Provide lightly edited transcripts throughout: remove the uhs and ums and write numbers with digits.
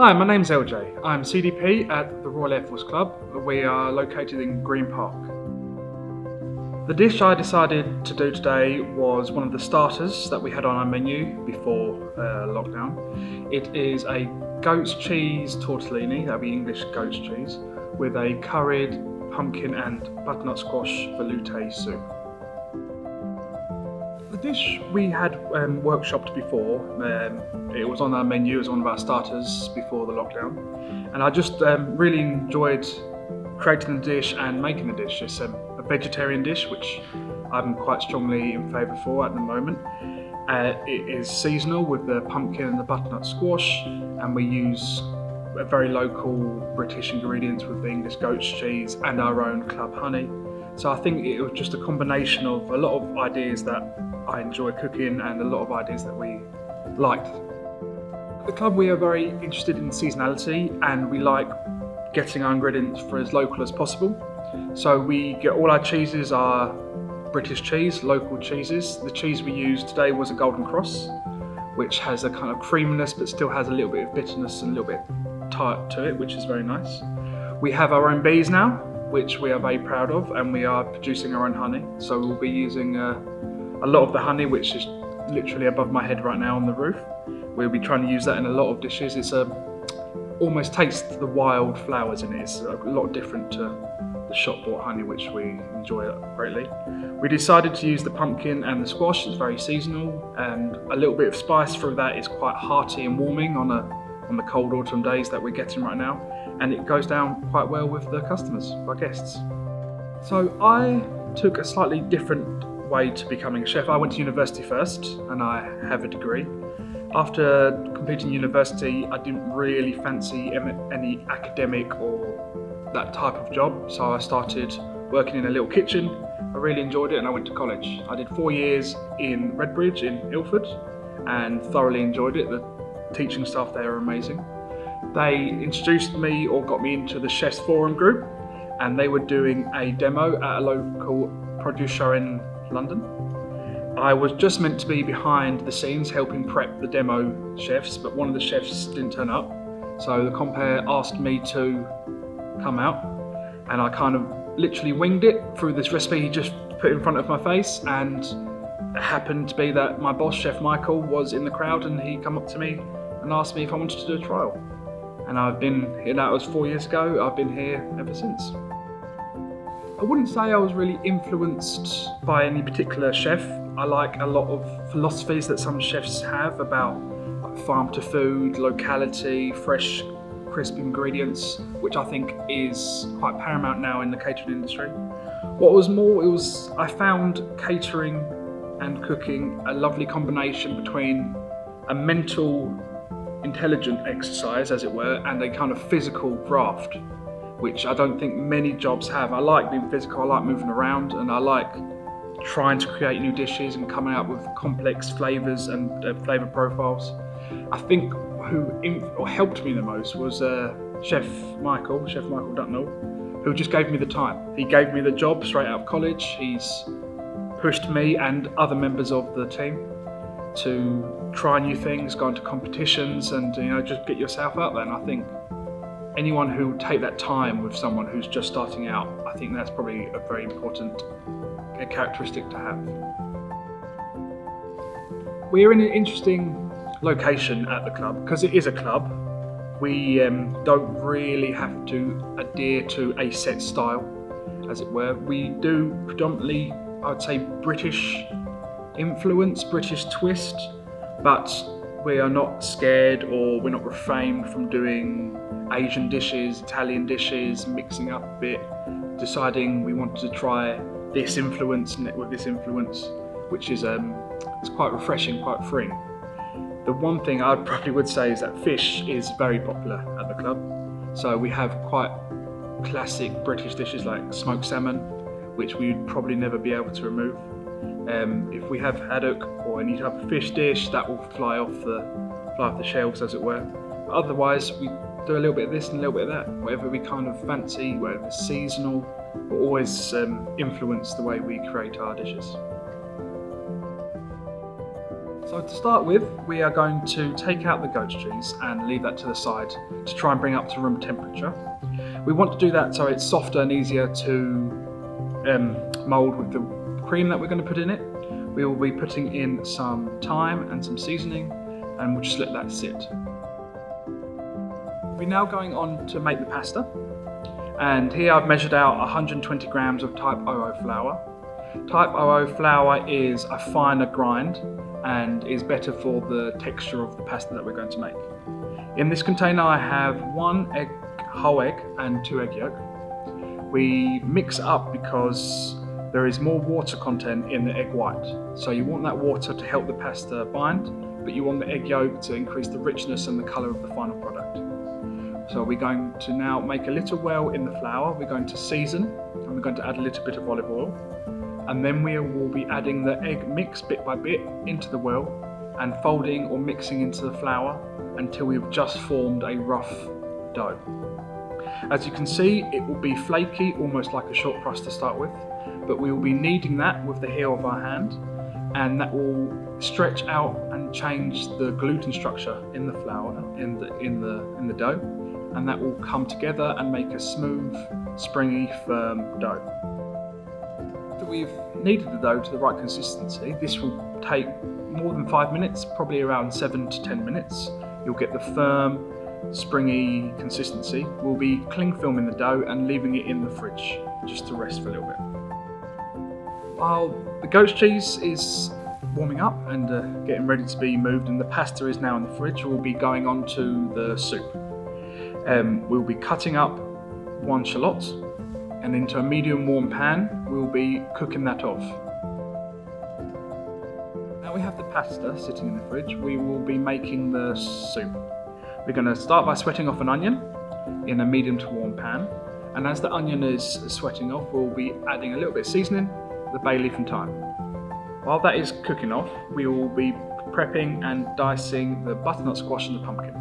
Hi, my name's LJ. I'm CDP at the Royal Air Force Club. We are located in Green Park. The dish I decided to do today was one of the starters that we had on our menu before lockdown. It is a goat's cheese tortellini, that would be English goat's cheese, with a curried pumpkin and butternut squash velouté soup. The dish we had workshopped before. It was on our menu as one of our starters before the lockdown, and I just really enjoyed creating the dish and making the dish. It's a vegetarian dish, which I'm quite strongly in favour for at the moment. It is seasonal with the pumpkin and the butternut squash, and we use very local British ingredients with the English goat's cheese and our own club honey. So I think it was just a combination of a lot of ideas that I enjoy cooking and a lot of ideas that we liked. At the club we are very interested in seasonality, and we like getting our ingredients for as local as possible. So we get all our cheeses are British cheese, local cheeses. The cheese we used today was a Golden Cross, which has a kind of creaminess but still has a little bit of bitterness and a little bit tart to it, which is very nice. We have our own bees now, which we are very proud of, and we are producing our own honey. So we'll be using a lot of the honey, which is literally above my head right now on the roof. We'll be trying to use that in a lot of dishes. It's almost tastes the wild flowers in it. It's a lot different to the shop-bought honey, which we enjoy greatly. We decided to use the pumpkin and the squash. It's very seasonal, and a little bit of spice through that is quite hearty and warming on the cold autumn days that we're getting right now, and it goes down quite well with the customers, our guests. So I took a slightly different way to becoming a chef. I went to university first, and I have a degree. After completing university, I didn't really fancy any academic or that type of job, so I started working in a little kitchen. I really enjoyed it, and I went to college. I did 4 years in Redbridge in Ilford and thoroughly enjoyed it. The teaching staff there are amazing. They introduced me or got me into the Chefs Forum group, and they were doing a demo at a local produce show in London. I was just meant to be behind the scenes helping prep the demo chefs, but one of the chefs didn't turn up, so the compere asked me to come out, and I kind of literally winged it through this recipe he just put in front of my face, and it happened to be that my boss, Chef Michael, was in the crowd, and he come up to me and asked me if I wanted to do a trial. And I've been here, that was 4 years ago, I've been here ever since. I wouldn't say I was really influenced by any particular chef. I like a lot of philosophies that some chefs have about farm to food, locality, fresh, crisp ingredients, which I think is quite paramount now in the catering industry. What was more, I found catering and cooking a lovely combination between a mental, intelligent exercise, as it were, and a kind of physical craft, which I don't think many jobs have. I like being physical, I like moving around, and I like trying to create new dishes and coming up with complex flavours and flavour profiles. I think who helped me the most was Chef Michael Ducknell, who just gave me the time. He gave me the job straight out of college. He's pushed me and other members of the team to try new things, go into competitions, and just get yourself out there. And I think anyone who would take that time with someone who's just starting out, I think that's probably a very important characteristic to have. We're in an interesting location at the club because it is a club. We don't really have to adhere to a set style, as it were. We do predominantly, I would say, British influence, British twist, but we are not scared or we're not refrained from doing Asian dishes, Italian dishes, mixing up a bit, deciding we want to try this influence with this influence, which is it's quite refreshing, quite freeing. The one thing I probably would say is that fish is very popular at the club. So we have quite classic British dishes like smoked salmon, which we would probably never be able to remove. If we have haddock or any type of fish dish, that will fly off the shelves, as it were. But otherwise, we do a little bit of this and a little bit of that. Whatever we kind of fancy, whatever is seasonal, will always influence the way we create our dishes. So to start with, we are going to take out the goat's cheese and leave that to the side to try and bring it up to room temperature. We want to do that so it's softer and easier to mould with the cream that we're going to put in it. We will be putting in some thyme and some seasoning, and we'll just let that sit. We're now going on to make the pasta, and here I've measured out 120 grams of type 00 flour. Type 00 flour is a finer grind and is better for the texture of the pasta that we're going to make. In this container I have 1 egg, whole egg and 2 egg yolk. We mix up because there is more water content in the egg white. So you want that water to help the pasta bind, but you want the egg yolk to increase the richness and the colour of the final product. So we're going to now make a little well in the flour. We're going to season, and we're going to add a little bit of olive oil. And then we will be adding the egg mix bit by bit into the well and folding or mixing into the flour until we've just formed a rough dough. As you can see, it will be flaky, almost like a short crust to start with, but we will be kneading that with the heel of our hand, and that will stretch out and change the gluten structure in the flour, in the dough, and that will come together and make a smooth, springy, firm dough. After we've kneaded the dough to the right consistency, this will take more than 5 minutes, probably around 7 to 10 minutes. You'll get the firm, springy consistency. We'll be cling filming the dough and leaving it in the fridge just to rest for a little bit. While the goat's cheese is warming up and getting ready to be moved and the pasta is now in the fridge, we'll be going on to the soup. We'll be cutting up 1 shallot, and into a medium warm pan we'll be cooking that off. Now we have the pasta sitting in the fridge, we will be making the soup. We're going to start by sweating off an onion in a medium to warm pan, and as the onion is sweating off we'll be adding a little bit of seasoning, the bay leaf and thyme. While that is cooking off, we will be prepping and dicing the butternut squash and the pumpkin.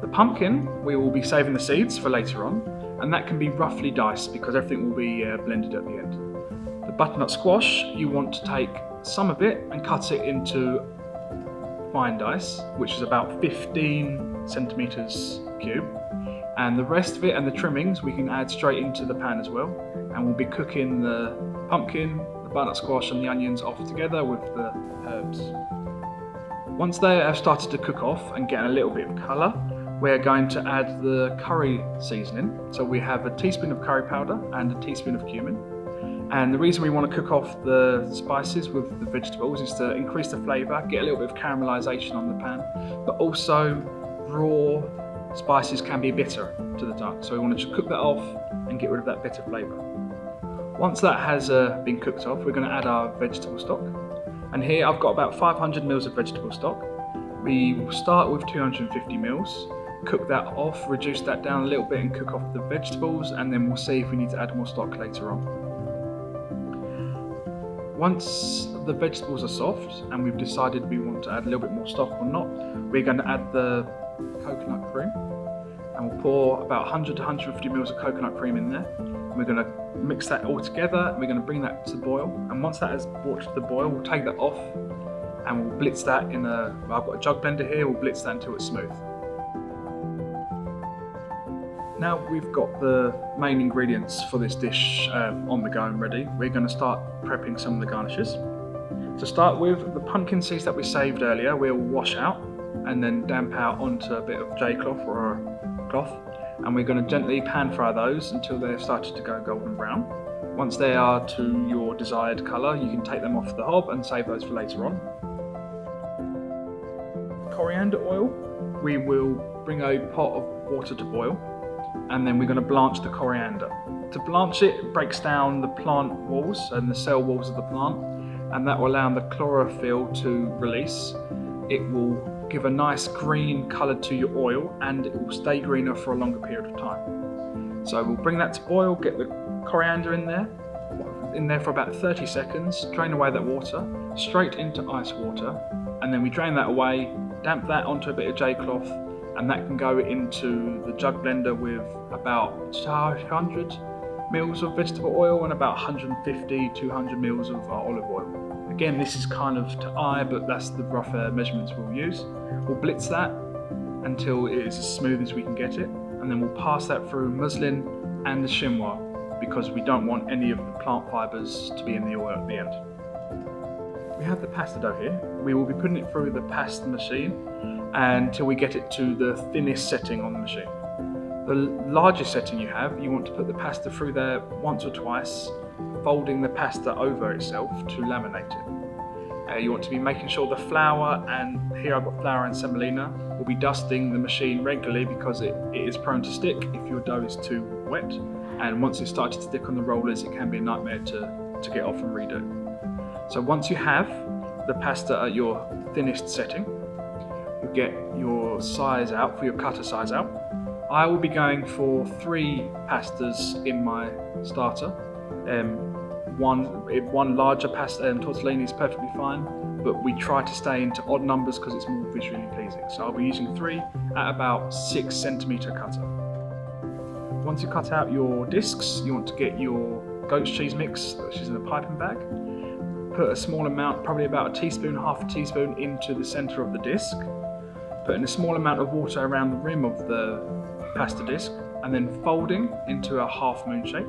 The pumpkin, we will be saving the seeds for later on, and that can be roughly diced because everything will be blended at the end. The butternut squash, you want to take some of it and cut it into fine dice, which is about 15 centimeters cube, and the rest of it and the trimmings we can add straight into the pan as well, and we'll be cooking the pumpkin, the butternut squash and the onions off together with the herbs. Once they have started to cook off and get a little bit of colour, we're going to add the curry seasoning. So we have a teaspoon of curry powder and a teaspoon of cumin. And the reason we want to cook off the spices with the vegetables is to increase the flavour, get a little bit of caramelisation on the pan, but also raw spices can be bitter to the tongue. So we want to just cook that off and get rid of that bitter flavour. Once that has been cooked off, we're going to add our vegetable stock. And here I've got about 500 ml of vegetable stock. We will start with 250 ml. Cook that off, reduce that down a little bit and cook off the vegetables, and then we'll see if we need to add more stock later on. Once the vegetables are soft and we've decided we want to add a little bit more stock or not, we're going to add the coconut cream, and we'll pour about 100 to 150 ml of coconut cream in there. We're going to mix that all together and we're going to bring that to the boil, and once that has brought to the boil we'll take that off and we'll blitz that in I've got a jug blender here, we'll blitz that until it's smooth. Now we've got the main ingredients for this dish on the go and ready, we're going to start prepping some of the garnishes. To start with, the pumpkin seeds that we saved earlier we'll wash out and then damp out onto a bit of J-cloth or a cloth, and we're going to gently pan fry those until they've started to go golden brown. Once they are to your desired colour, you can take them off the hob and save those for later on. Coriander oil, we will bring a pot of water to boil, and then we're going to blanch the coriander. To blanch it, it breaks down the plant walls and the cell walls of the plant, and that will allow the chlorophyll to release. It will give a nice green colour to your oil, and it will stay greener for a longer period of time. So we'll bring that to boil, get the coriander in there for about 30 seconds, drain away that water, straight into ice water, and then we drain that away, damp that onto a bit of J-cloth, and that can go into the jug blender with about 200 mils of vegetable oil and about 150-200 mils of olive oil. Again, this is kind of to eye, but that's the rough measurements we'll use. We'll blitz that until it is as smooth as we can get it, and then we'll pass that through muslin and the chinois because we don't want any of the plant fibres to be in the oil at the end. We have the pasta dough here. We will be putting it through the pasta machine until we get it to the thinnest setting on the machine. The largest setting you have, you want to put the pasta through there once or twice, folding the pasta over itself to laminate it. You want to be making sure the flour, and here I've got flour and semolina, will be dusting the machine regularly because it is prone to stick if your dough is too wet, and once it starts to stick on the rollers it can be a nightmare to get off and redo. So once you have the pasta at your thinnest setting, you get your size out, for your cutter size out. I will be going for 3 pastas in my starter. One larger pasta tortellini is perfectly fine, but we try to stay into odd numbers because it's more visually pleasing. So I'll be using 3 at about 6 centimetre cutter. Once you cut out your discs, you want to get your goat's cheese mix, which is in a piping bag. Put a small amount, probably about a teaspoon, half a teaspoon, into the centre of the disc. Put in a small amount of water around the rim of the pasta disc, and then folding into a half moon shape,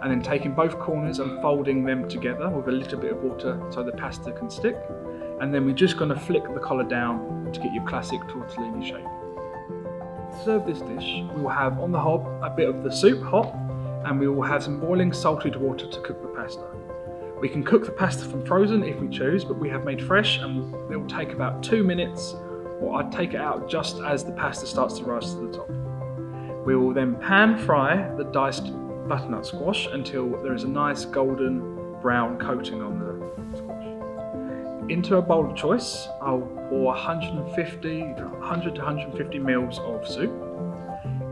and then taking both corners and folding them together with a little bit of water so the pasta can stick, and then we're just going to flick the collar down to get your classic tortellini shape. To serve this dish, we will have on the hob a bit of the soup hot, and we will have some boiling salted water to cook the pasta. We can cook the pasta from frozen if we choose, but we have made fresh, and it will take about 2 minutes, or I'd take it out just as the pasta starts to rise to the top. We will then pan fry the diced butternut squash until there is a nice golden brown coating on the squash. Into a bowl of choice, I'll pour 100 to 150 mils of soup.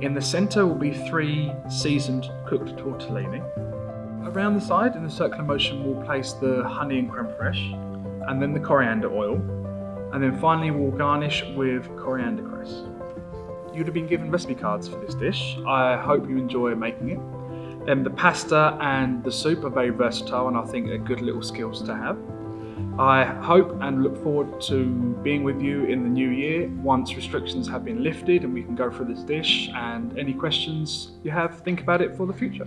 In the centre will be 3 seasoned cooked tortellini. Around the side, in a circular motion, we'll place the honey and creme fraiche, and then the coriander oil, and then finally we'll garnish with coriander cress. You'd have been given recipe cards for this dish. I hope you enjoy making it. The pasta and the soup are very versatile, and I think are good little skills to have. I hope and look forward to being with you in the new year once restrictions have been lifted and we can go through this dish, and any questions you have, think about it for the future.